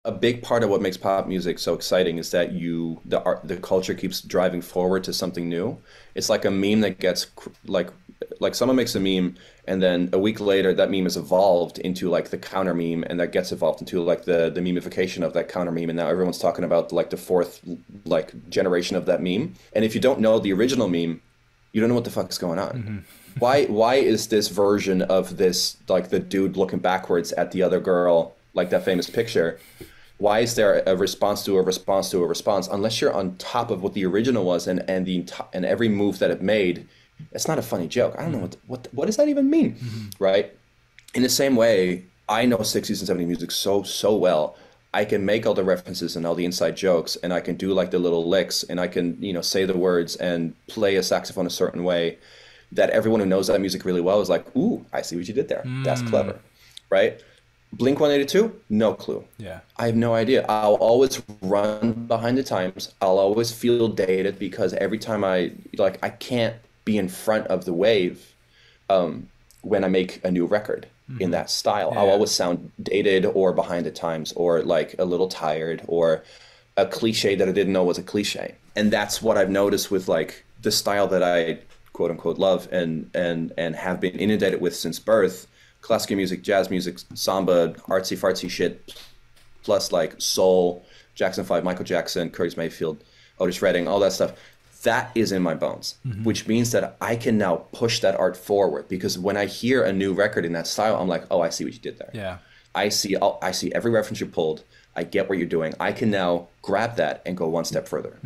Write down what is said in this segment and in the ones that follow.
A big part of what makes pop music so exciting is that the culture keeps driving forward to something new. It's like a meme that gets like someone makes a meme and then a week later that meme is evolved into like the counter meme and that gets evolved into like the memification of that counter meme and now everyone's talking about like the fourth like generation of that meme. And if you don't know the original meme, you don't know what the fuck is going on. Why is this version of this like the dude looking backwards at the other girl like that famous picture? Why is there a response to a response to a response unless you're on top of what the original was and every move that it made? It's not a funny joke. I don't know what does that even mean, right? In the same way, I know 60s and 70s music so well. I can make all the references and all the inside jokes, and I can do like the little licks, and I can say the words and play a saxophone a certain way that everyone who knows that music really well is like, ooh, I see what you did there. That's clever, right? Blink 182, no clue. Yeah. I have no idea. I'll always run behind the times. I'll always feel dated because every time I can't be in front of the wave when I make a new record in that style. Yeah. I'll always sound dated or behind the times or like a little tired or a cliche that I didn't know was a cliche. And that's what I've noticed with like the style that I quote unquote love and have been inundated with since birth. Classical music, jazz music, samba, artsy fartsy shit, plus like soul, Jackson 5, Michael Jackson, Curtis Mayfield, Otis Redding, all that stuff. That is in my bones, which means that I can now push that art forward because when I hear a new record in that style, I'm like, oh, I see what you did there. Yeah. I see every reference you pulled. I get what you're doing. I can now grab that and go one step further.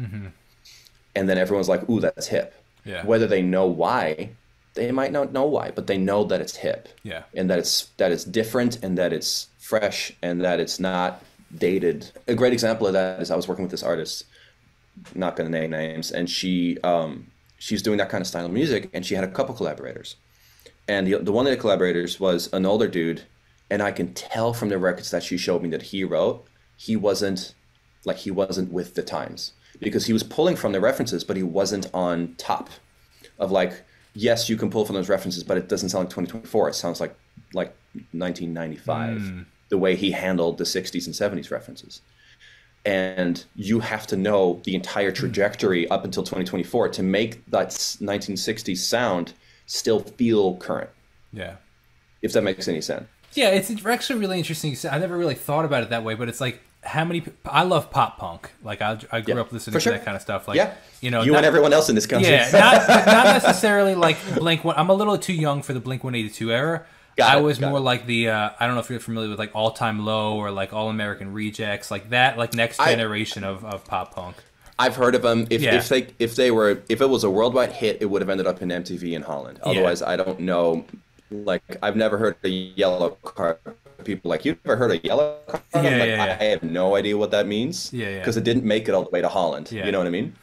And then everyone's like, ooh, that's hip. Yeah. Whether they know why, they might not know why, but they know that it's hip. Yeah. And that it's different and that it's fresh and that it's not dated. A great example of that is I was working with this artist, not going to name names, and she's doing that kind of style of music, and she had a couple collaborators. And the one of the collaborators was an older dude, and I can tell from the records that she showed me that he wrote, he wasn't with the times because he was pulling from the references, but he wasn't on top of like, yes, you can pull from those references, but it doesn't sound like 2024. It sounds like 1995, the way he handled the 60s and 70s references. And you have to know the entire trajectory up until 2024 to make that 1960s sound still feel current. Yeah. If that makes any sense. Yeah, it's actually really interesting. I never really thought about it that way, but it's like how many. I love pop punk. Like I grew up listening to that kind of stuff. Like you and everyone else in this country. Yeah, not necessarily like Blink. I'm a little too young for the Blink 182 era. I was more like the I don't know if you're familiar with like All Time Low or like All American Rejects, like that, like next generation of pop punk. I've heard of them. If it was a worldwide hit, it would have ended up in MTV in Holland. Otherwise, I don't know. Like I've never heard of Yellow Card. People like, you've never heard of Yellow Card? I have no idea what that means. Because it didn't make it all the way to Holland. You know what I mean?